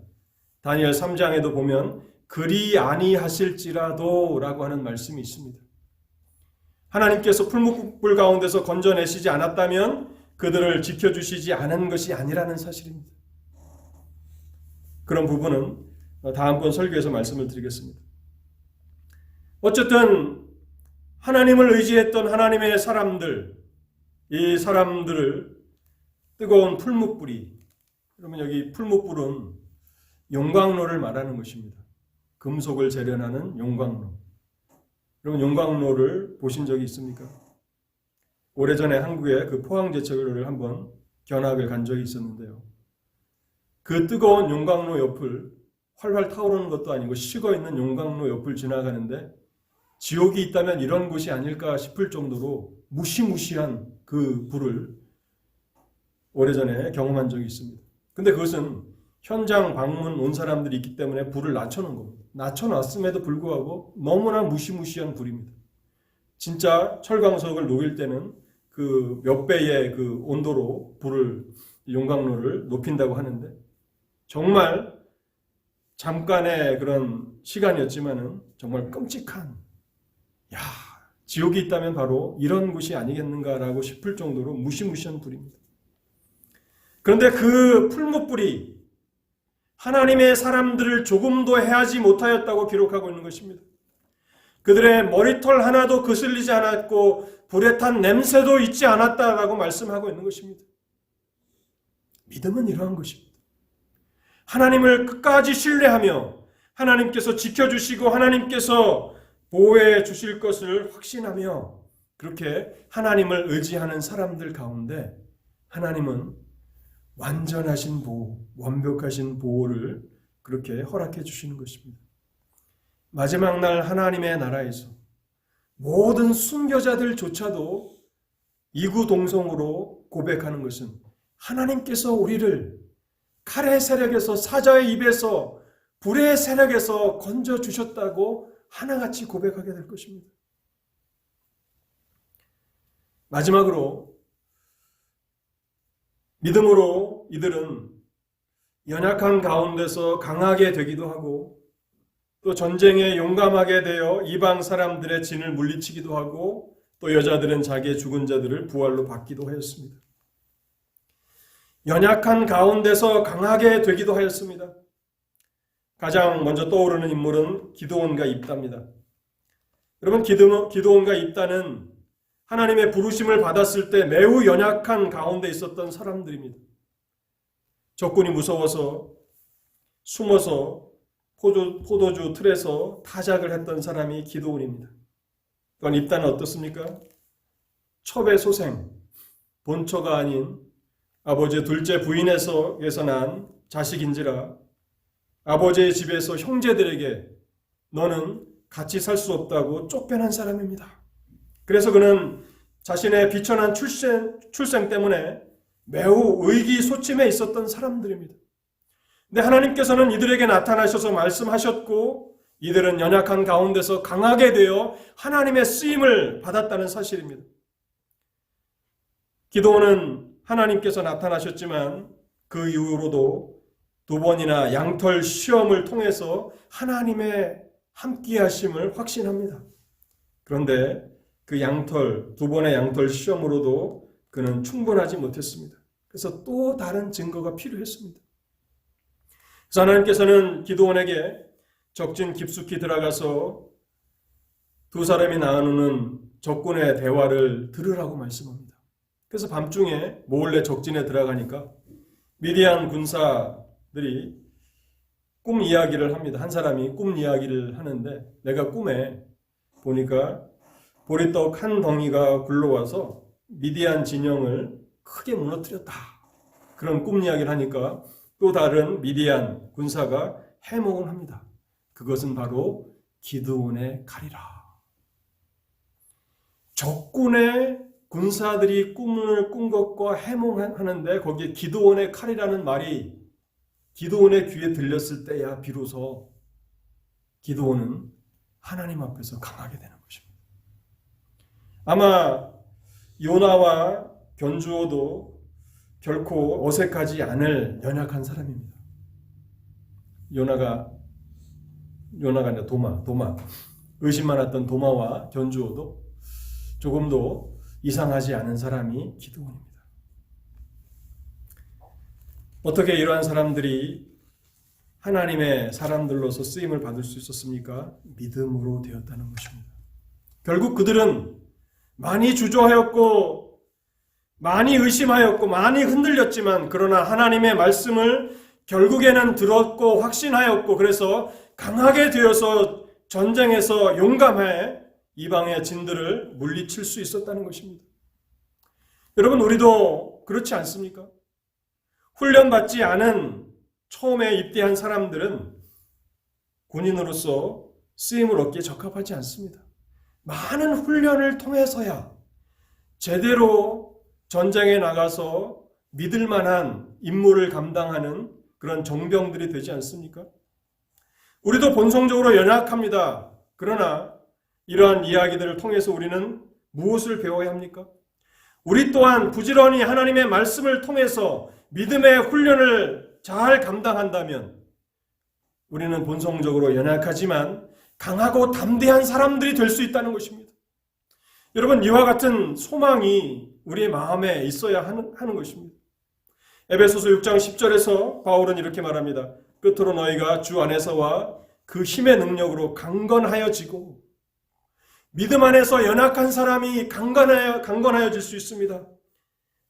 다니엘 3장에도 보면 그리 아니하실지라도 라고 하는 말씀이 있습니다. 하나님께서 풀무불 가운데서 건져내시지 않았다면 그들을 지켜주시지 않은 것이 아니라는 사실입니다. 그런 부분은 다음번 설교에서 말씀을 드리겠습니다. 어쨌든 하나님을 의지했던 하나님의 사람들, 이 사람들을 뜨거운 풀무불이, 그러면 여기 풀무불은 용광로를 말하는 것입니다. 금속을 재련하는 용광로. 여러분 용광로를 보신 적이 있습니까? 오래전에 한국에 그 포항제철을 한번 견학을 간 적이 있었는데요. 그 뜨거운 용광로 옆을 활활 타오르는 것도 아니고 식어있는 용광로 옆을 지나가는데 지옥이 있다면 이런 곳이 아닐까 싶을 정도로 무시무시한 그 불을 오래전에 경험한 적이 있습니다. 근데 그것은 현장 방문 온 사람들이 있기 때문에 불을 낮춰놓은 겁니다. 낮춰놨음에도 불구하고 너무나 무시무시한 불입니다. 진짜 철광석을 녹일 때는 그 몇 배의 그 온도로 불을, 용광로를 높인다고 하는데 정말 잠깐의 그런 시간이었지만은 정말 끔찍한, 지옥이 있다면 바로 이런 곳이 아니겠는가라고 싶을 정도로 무시무시한 불입니다. 그런데 그 풀무불이 하나님의 사람들을 조금도 해하지 못하였다고 기록하고 있는 것입니다. 그들의 머리털 하나도 그슬리지 않았고 불에 탄 냄새도 있지 않았다라고 말씀하고 있는 것입니다. 믿음은 이러한 것입니다. 하나님을 끝까지 신뢰하며 하나님께서 지켜주시고 하나님께서 보호해 주실 것을 확신하며 그렇게 하나님을 의지하는 사람들 가운데 하나님은 완전하신 보호, 완벽하신 보호를 그렇게 허락해 주시는 것입니다. 마지막 날 하나님의 나라에서 모든 순교자들조차도 이구동성으로 고백하는 것은 하나님께서 우리를 칼의 세력에서, 사자의 입에서, 불의 세력에서 건져주셨다고 하나같이 고백하게 될 것입니다. 마지막으로 믿음으로 이들은 연약한 가운데서 강하게 되기도 하고 또 전쟁에 용감하게 되어 이방 사람들의 진을 물리치기도 하고 또 여자들은 자기의 죽은 자들을 부활로 받기도 하였습니다. 연약한 가운데서 강하게 되기도 하였습니다. 가장 먼저 떠오르는 인물은 기드온과 입다입니다. 여러분 기드온과 입다는 하나님의 부르심을 받았을 때 매우 연약한 가운데 있었던 사람들입니다. 적군이 무서워서 숨어서 포도주 틀에서 타작을 했던 사람이 기드온입니다. 또한 입다는 어떻습니까? 첩의 소생, 본처가 아닌 아버지의 둘째 부인에서 난 자식인지라 아버지의 집에서 형제들에게 너는 같이 살 수 없다고 쫓겨난 사람입니다. 그래서 그는 자신의 비천한 출생 때문에 매우 의기소침해 있었던 사람들입니다. 근데 하나님께서는 이들에게 나타나셔서 말씀하셨고 이들은 연약한 가운데서 강하게 되어 하나님의 쓰임을 받았다는 사실입니다. 기드온은 하나님께서 나타나셨지만 그 이후로도 두 번이나 양털 시험을 통해서 하나님의 함께하심을 확신합니다. 그런데 그 두 번의 양털 시험으로도 그는 충분하지 못했습니다. 그래서 또 다른 증거가 필요했습니다. 그래서 하나님께서는 기드온에게 적진 깊숙이 들어가서 두 사람이 나누는 적군의 대화를 들으라고 말씀합니다. 그래서 밤중에 몰래 적진에 들어가니까 미디안 군사들이 꿈 이야기를 합니다. 한 사람이 꿈 이야기를 하는데 내가 꿈에 보니까 보리떡 한 덩이가 굴러와서 미디안 진영을 크게 무너뜨렸다. 그런 꿈 이야기를 하니까 또 다른 미디안 군사가 해몽을 합니다. 그것은 바로 기드온의 칼이라. 적군의 군사들이 꿈을 꾼 것과 해몽하는데 거기에 기드온의 칼이라는 말이 기드온의 귀에 들렸을 때야 비로소 기드온은 하나님 앞에서 강하게 되는 것입니다. 아마 요나와 견주어도 결코 어색하지 않을 연약한 사람입니다. 요나가 아니라 도마 의심 많았던 도마와 견주어도 조금도 이상하지 않은 사람이 기드온입니다. 어떻게 이러한 사람들이 하나님의 사람들로서 쓰임을 받을 수 있었습니까? 믿음으로 되었다는 것입니다. 결국 그들은 많이 주저하였고 많이 의심하였고 많이 흔들렸지만 그러나 하나님의 말씀을 결국에는 들었고 확신하였고 그래서 강하게 되어서 전쟁에서 용감해 이방의 진들을 물리칠 수 있었다는 것입니다. 여러분, 우리도 그렇지 않습니까? 훈련받지 않은 처음에 입대한 사람들은 군인으로서 쓰임을 얻기에 적합하지 않습니다. 많은 훈련을 통해서야 제대로 전쟁에 나가서 믿을 만한 임무를 감당하는 그런 정병들이 되지 않습니까? 우리도 본성적으로 연약합니다. 그러나 이러한 이야기들을 통해서 우리는 무엇을 배워야 합니까? 우리 또한 부지런히 하나님의 말씀을 통해서 믿음의 훈련을 잘 감당한다면 우리는 본성적으로 연약하지만 강하고 담대한 사람들이 될 수 있다는 것입니다. 여러분, 이와 같은 소망이 우리의 마음에 있어야 하는 것입니다. 에베소서 6장 10절에서 바울은 이렇게 말합니다. 끝으로 너희가 주 안에서와 그 힘의 능력으로 강건하여지고, 믿음 안에서 연약한 사람이 강건하여질 수 있습니다.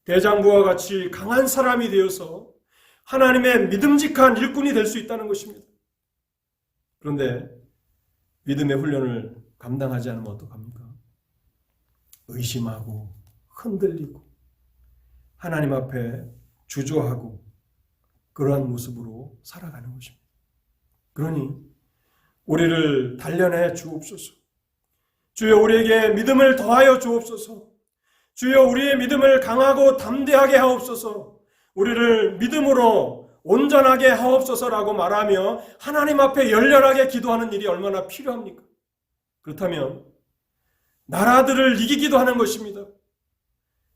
대장부와 같이 강한 사람이 되어서 하나님의 믿음직한 일꾼이 될 수 있다는 것입니다. 그런데 믿음의 훈련을 감당하지 않으면 어떡합니까? 의심하고 흔들리고 하나님 앞에 주저하고 그러한 모습으로 살아가는 것입니다. 그러니 우리를 단련해 주옵소서. 주여, 우리에게 믿음을 더하여 주옵소서. 주여, 우리의 믿음을 강하고 담대하게 하옵소서. 우리를 믿음으로 온전하게 하옵소서라고 말하며 하나님 앞에 열렬하게 기도하는 일이 얼마나 필요합니까? 그렇다면 나라들을 이기기도 하는 것입니다.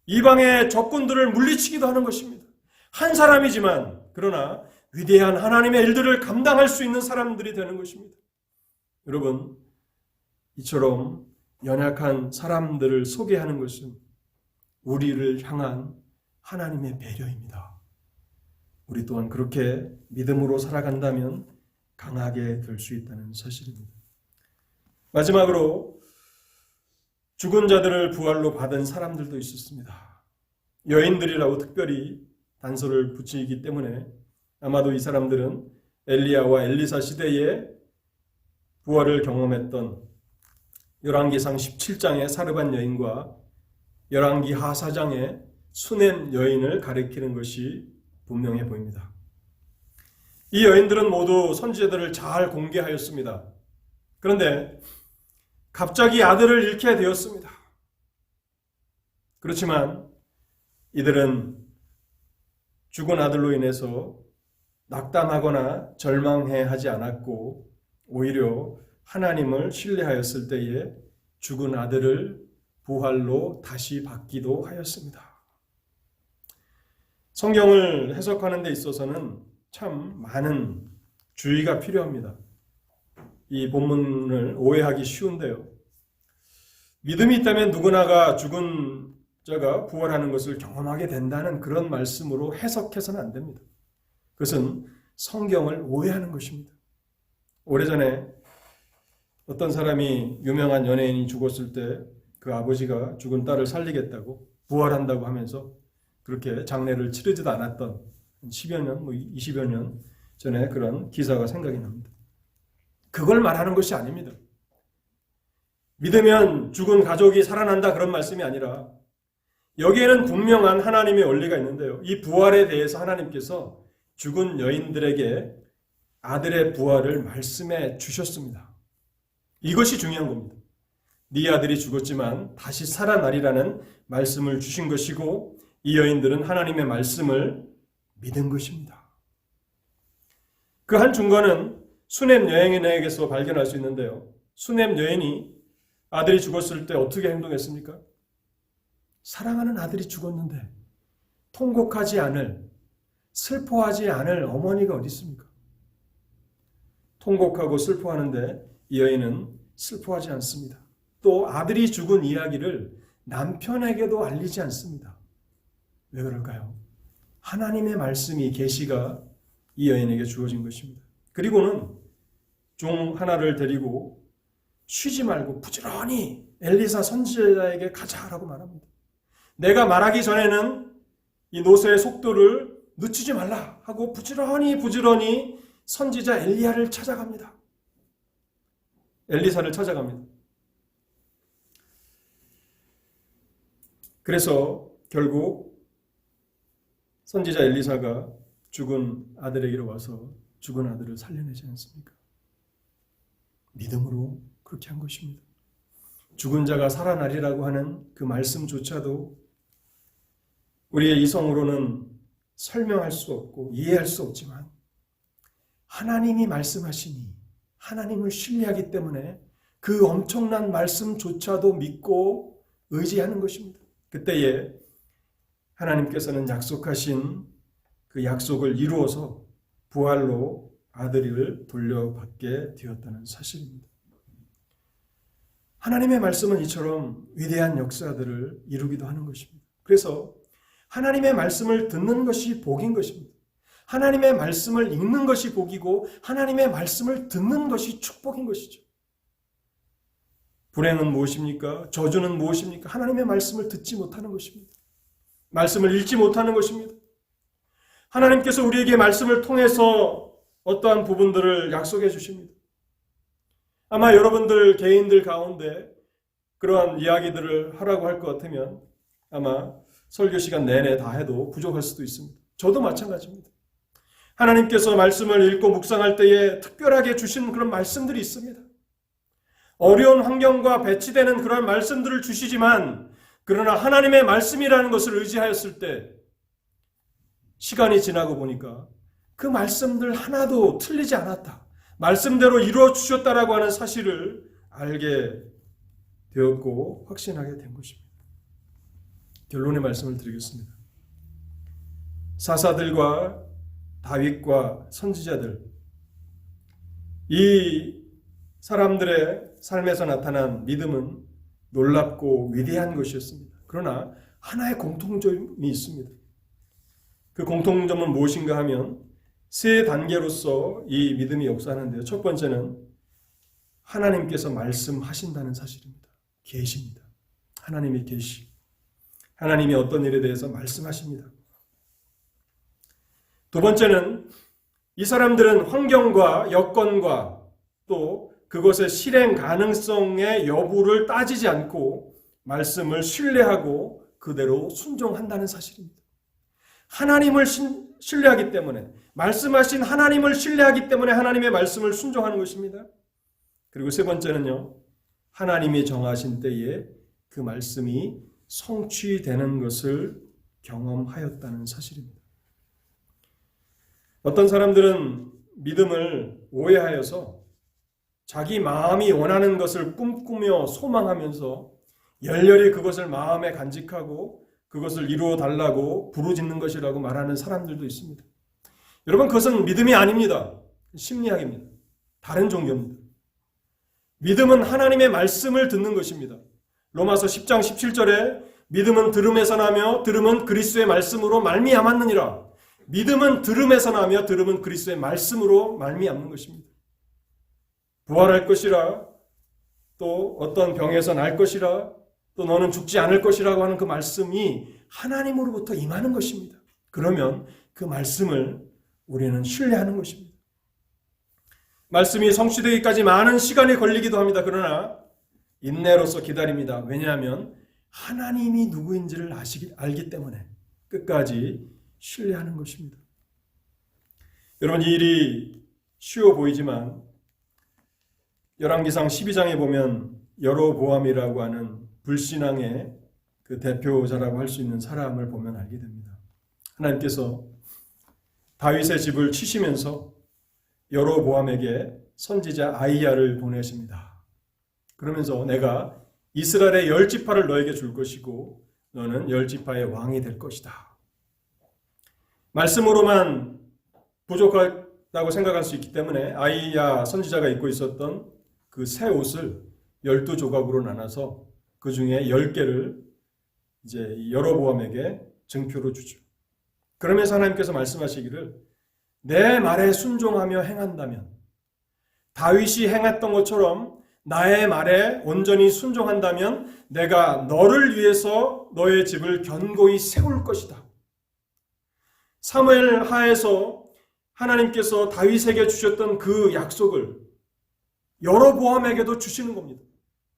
이방의 적군들을 물리치기도 하는 것입니다. 한 사람이지만 그러나 위대한 하나님의 일들을 감당할 수 있는 사람들이 되는 것입니다. 여러분, 이처럼 연약한 사람들을 소개하는 것은 우리를 향한 하나님의 배려입니다. 우리 또한 그렇게 믿음으로 살아간다면 강하게 될 수 있다는 사실입니다. 마지막으로 죽은 자들을 부활로 받은 사람들도 있었습니다. 여인들이라고 특별히 단서를 붙이기 때문에 아마도 이 사람들은 엘리야와 엘리사 시대에 부활을 경험했던 열왕기상 17장의 사르밧 여인과 열왕기 하 4장의 수넴 여인을 가리키는 것이 분명해 보입니다. 이 여인들은 모두 선지자들을 잘 공개하였습니다. 그런데 갑자기 아들을 잃게 되었습니다. 그렇지만 이들은 죽은 아들로 인해서 낙담하거나 절망해하지 않았고 오히려 하나님을 신뢰하였을 때에 죽은 아들을 부활로 다시 받기도 하였습니다. 성경을 해석하는 데 있어서는 참 많은 주의가 필요합니다. 이 본문을 오해하기 쉬운데요. 믿음이 있다면 누구나가 죽은 자가 부활하는 것을 경험하게 된다는 그런 말씀으로 해석해서는 안 됩니다. 그것은 성경을 오해하는 것입니다. 오래전에 어떤 사람이 유명한 연예인이 죽었을 때 그 아버지가 죽은 딸을 살리겠다고 부활한다고 하면서 그렇게 장례를 치르지도 않았던 10여 년, 20여 년 전에 그런 기사가 생각이 납니다. 그걸 말하는 것이 아닙니다. 믿으면 죽은 가족이 살아난다 그런 말씀이 아니라 여기에는 분명한 하나님의 원리가 있는데요. 이 부활에 대해서 하나님께서 죽은 여인들에게 아들의 부활을 말씀해 주셨습니다. 이것이 중요한 겁니다. 네 아들이 죽었지만 다시 살아나리라는 말씀을 주신 것이고 이 여인들은 하나님의 말씀을 믿은 것입니다. 그 한 중간은 수넴 여인에게서 발견할 수 있는데요. 수넴 여인이 아들이 죽었을 때 어떻게 행동했습니까? 사랑하는 아들이 죽었는데 통곡하지 않을, 슬퍼하지 않을 어머니가 어디 있습니까? 통곡하고 슬퍼하는데 이 여인은 슬퍼하지 않습니다. 또 아들이 죽은 이야기를 남편에게도 알리지 않습니다. 왜 그럴까요? 하나님의 말씀이 계시가 이 여인에게 주어진 것입니다. 그리고는 종 하나를 데리고 쉬지 말고 부지런히 엘리사 선지자에게 가자라고 말합니다. 내가 말하기 전에는 이 노새의 속도를 늦추지 말라 하고 부지런히 선지자 엘리야를 찾아갑니다. 엘리사를 찾아갑니다. 그래서 결국 선지자 엘리사가 죽은 아들에게로 와서 죽은 아들을 살려내지 않습니까? 믿음으로 그렇게 한 것입니다. 죽은 자가 살아나리라고 하는 그 말씀조차도 우리의 이성으로는 설명할 수 없고 이해할 수 없지만 하나님이 말씀하시니 하나님을 신뢰하기 때문에 그 엄청난 말씀조차도 믿고 의지하는 것입니다. 그때에 하나님께서는 약속하신 그 약속을 이루어서 부활로 아들을 돌려받게 되었다는 사실입니다. 하나님의 말씀은 이처럼 위대한 역사들을 이루기도 하는 것입니다. 그래서 하나님의 말씀을 듣는 것이 복인 것입니다. 하나님의 말씀을 읽는 것이 복이고 하나님의 말씀을 듣는 것이 축복인 것이죠. 불행은 무엇입니까? 저주는 무엇입니까? 하나님의 말씀을 듣지 못하는 것입니다. 말씀을 읽지 못하는 것입니다. 하나님께서 우리에게 말씀을 통해서 어떠한 부분들을 약속해 주십니다. 아마 여러분들 개인들 가운데 그러한 이야기들을 하라고 할 것 같으면 아마 설교 시간 내내 다 해도 부족할 수도 있습니다. 저도 마찬가지입니다. 하나님께서 말씀을 읽고 묵상할 때에 특별하게 주신 그런 말씀들이 있습니다. 어려운 환경과 배치되는 그런 말씀들을 주시지만 그러나 하나님의 말씀이라는 것을 의지하였을 때 시간이 지나고 보니까 그 말씀들 하나도 틀리지 않았다. 말씀대로 이루어 주셨다라고 하는 사실을 알게 되었고 확신하게 된 것입니다. 결론의 말씀을 드리겠습니다. 사사들과 다윗과 선지자들, 이 사람들의 삶에서 나타난 믿음은 놀랍고 위대한 것이었습니다. 그러나 하나의 공통점이 있습니다. 그 공통점은 무엇인가 하면 세 단계로서 이 믿음이 역사하는데요. 첫 번째는 하나님께서 말씀하신다는 사실입니다. 계시입니다. 하나님의 계시. 하나님이 어떤 일에 대해서 말씀하십니다. 두 번째는 이 사람들은 환경과 여건과 또 그것의 실행 가능성의 여부를 따지지 않고 말씀을 신뢰하고 그대로 순종한다는 사실입니다. 하나님을 신뢰하기 때문에 말씀하신 하나님을 신뢰하기 때문에 하나님의 말씀을 순종하는 것입니다. 그리고 세 번째는요. 하나님이 정하신 때에 그 말씀이 성취되는 것을 경험하였다는 사실입니다. 어떤 사람들은 믿음을 오해하여서 자기 마음이 원하는 것을 꿈꾸며 소망하면서 열렬히 그것을 마음에 간직하고 그것을 이루어 달라고 부르짖는 것이라고 말하는 사람들도 있습니다. 여러분, 그것은 믿음이 아닙니다. 심리학입니다. 다른 종교입니다. 믿음은 하나님의 말씀을 듣는 것입니다. 로마서 10장 17절에 믿음은 들음에서 나며 들음은 그리스도의 말씀으로 말미암았느니라. 믿음은 들음에서 나며 들음은 그리스도의 말씀으로 말미암는 것입니다. 부활할 것이라, 또 어떤 병에서 날 것이라, 또 너는 죽지 않을 것이라고 하는 그 말씀이 하나님으로부터 임하는 것입니다. 그러면 그 말씀을 우리는 신뢰하는 것입니다. 말씀이 성취되기까지 많은 시간이 걸리기도 합니다. 그러나 인내로서 기다립니다. 왜냐하면 하나님이 누구인지를 알기 때문에 끝까지 신뢰하는 것입니다. 여러분, 이 일이 쉬워 보이지만 열왕기상 12장에 보면 여로보암이라고 하는 불신앙의 그 대표자라고 할 수 있는 사람을 보면 알게 됩니다. 하나님께서 다윗의 집을 치시면서 여로보암에게 선지자 아이야를 보내십니다. 그러면서 내가 이스라엘의 10지파를 너에게 줄 것이고 너는 10지파의 왕이 될 것이다. 말씀으로만 부족하다고 생각할 수 있기 때문에 아이야 선지자가 입고 있었던 그 새 옷을 12조각으로 나눠서 그 중에 10개를 이제 여로보암에게 증표로 주죠. 그러면서 하나님께서 말씀하시기를 내 말에 순종하며 행한다면, 다윗이 행했던 것처럼 나의 말에 온전히 순종한다면 내가 너를 위해서 너의 집을 견고히 세울 것이다. 사무엘 하에서 하나님께서 다윗에게 주셨던 그 약속을 여로보암에게도 주시는 겁니다.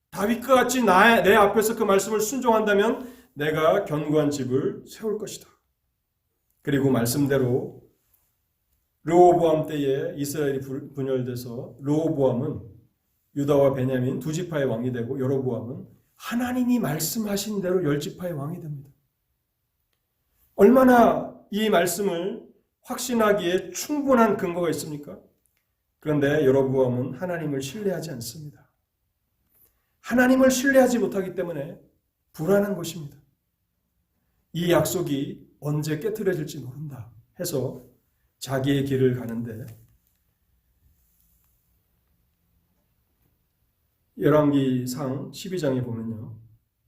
다윗과 같이 내 앞에서 그 말씀을 순종한다면 내가 견고한 집을 세울 것이다. 그리고 말씀대로 르호보암 때에 이스라엘이 분열돼서 르호보암은 유다와 베냐민 두 지파의 왕이 되고 여로보암은 하나님이 말씀하신 대로 10지파의 왕이 됩니다. 얼마나 이 말씀을 확신하기에 충분한 근거가 있습니까? 그런데 여로보암은 하나님을 신뢰하지 않습니다. 하나님을 신뢰하지 못하기 때문에 불안한 것입니다. 이 약속이 언제 깨트려질지 모른다 해서 자기의 길을 가는데, 열왕기상 12장에 보면요,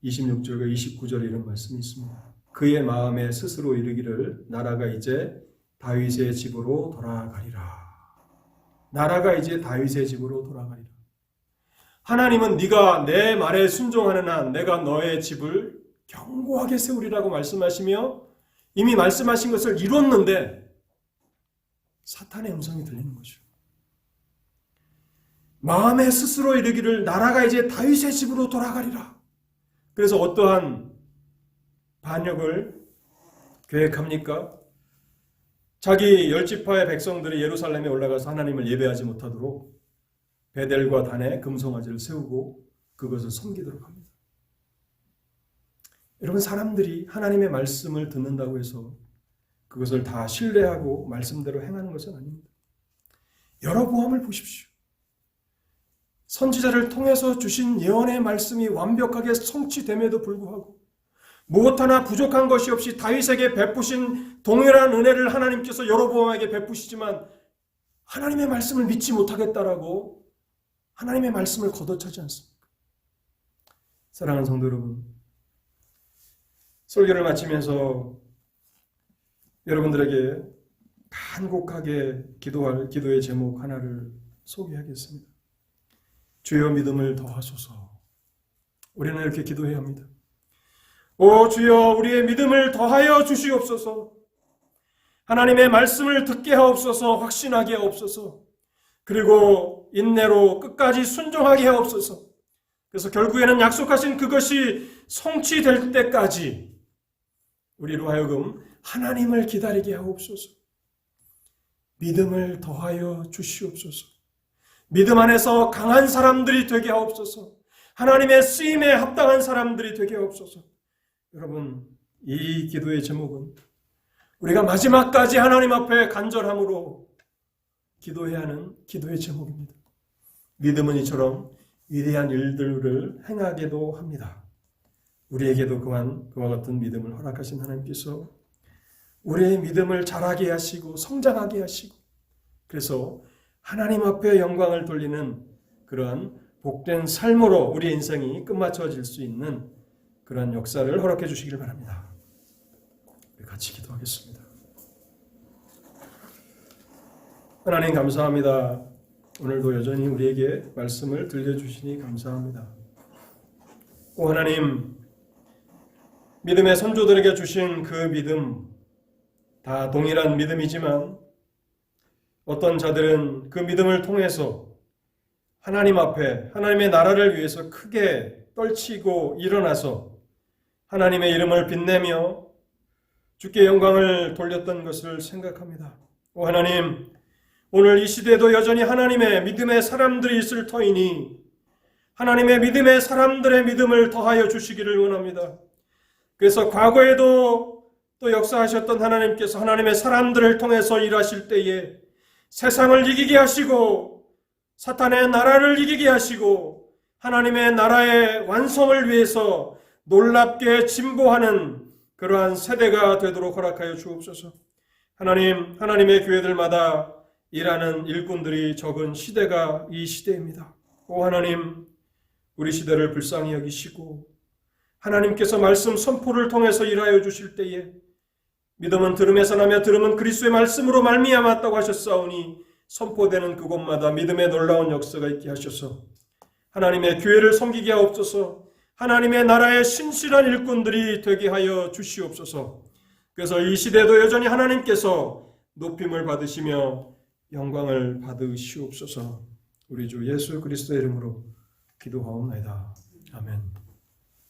26절과 29절에 이런 말씀이 있습니다. 그의 마음에 스스로 이르기를 나라가 이제 다윗의 집으로 돌아가리라. 나라가 이제 다윗의 집으로 돌아가리라. 하나님은 네가 내 말에 순종하는 한 내가 너의 집을 견고하게 세우리라고 말씀하시며 이미 말씀하신 것을 이뤘는데 사탄의 음성이 들리는 거죠. 마음에 스스로 이르기를 나라가 이제 다윗의 집으로 돌아가리라. 그래서 어떠한 반역을 계획합니까? 자기 10지파의 백성들이 예루살렘에 올라가서 하나님을 예배하지 못하도록 베델과 단에 금송아지를 세우고 그것을 섬기도록 합니다. 여러분, 사람들이 하나님의 말씀을 듣는다고 해서 그것을 다 신뢰하고 말씀대로 행하는 것은 아닙니다. 여로보암을 보십시오. 선지자를 통해서 주신 예언의 말씀이 완벽하게 성취됨에도 불구하고 무엇 하나 부족한 것이 없이 다윗에게 베푸신 동일한 은혜를 하나님께서 여로보암에게 베푸시지만 하나님의 말씀을 믿지 못하겠다라고 하나님의 말씀을 걷어차지 않습니까? 사랑하는 성도 여러분, 설교를 마치면서 여러분들에게 간곡하게 기도할 기도의 제목 하나를 소개하겠습니다. 주여 믿음을 더하소서. 우리는 이렇게 기도해야 합니다. 오 주여, 우리의 믿음을 더하여 주시옵소서. 하나님의 말씀을 듣게 하옵소서. 확신하게 하옵소서. 그리고 인내로 끝까지 순종하게 하옵소서. 그래서 결국에는 약속하신 그것이 성취될 때까지 우리로 하여금 하나님을 기다리게 하옵소서. 믿음을 더하여 주시옵소서. 믿음 안에서 강한 사람들이 되게 하옵소서. 하나님의 쓰임에 합당한 사람들이 되게 하옵소서. 여러분, 이 기도의 제목은 우리가 마지막까지 하나님 앞에 간절함으로 기도해야 하는 기도의 제목입니다. 믿음은 이처럼 위대한 일들을 행하게도 합니다. 우리에게도 그와 같은 믿음을 허락하신 하나님께서 우리의 믿음을 자라게 하시고 성장하게 하시고 그래서 하나님 앞에 영광을 돌리는 그러한 복된 삶으로 우리의 인생이 끝마쳐질 수 있는 그러한 역사를 허락해 주시길 바랍니다. 우리 같이 기도하겠습니다. 하나님 감사합니다. 오늘도 여전히 우리에게 말씀을 들려주시니 감사합니다. 오 하나님, 믿음의 선조들에게 주신 그 믿음 다 동일한 믿음이지만 어떤 자들은 그 믿음을 통해서 하나님 앞에 하나님의 나라를 위해서 크게 떨치고 일어나서 하나님의 이름을 빛내며 주께 영광을 돌렸던 것을 생각합니다. 오 하나님, 오늘 이 시대에도 여전히 하나님의 믿음의 사람들이 있을 터이니 하나님의 믿음의 사람들의 믿음을 더하여 주시기를 원합니다. 그래서 과거에도 또 역사하셨던 하나님께서 하나님의 사람들을 통해서 일하실 때에 세상을 이기게 하시고 사탄의 나라를 이기게 하시고 하나님의 나라의 완성을 위해서 놀랍게 진보하는 그러한 세대가 되도록 허락하여 주옵소서. 하나님, 하나님의 교회들마다 일하는 일꾼들이 적은 시대가 이 시대입니다. 오 하나님, 우리 시대를 불쌍히 여기시고 하나님께서 말씀 선포를 통해서 일하여 주실 때에 믿음은 들음에서 나며 들음은 그리스도의 말씀으로 말미암았다고 하셨사오니 선포되는 그곳마다 믿음의 놀라운 역사가 있게 하셔서 하나님의 교회를 섬기게 하옵소서. 하나님의 나라의 신실한 일꾼들이 되게 하여 주시옵소서. 그래서 이 시대도 여전히 하나님께서 높임을 받으시며 영광을 받으시옵소서. 우리 주 예수 그리스도의 이름으로 기도하옵나이다. 아멘.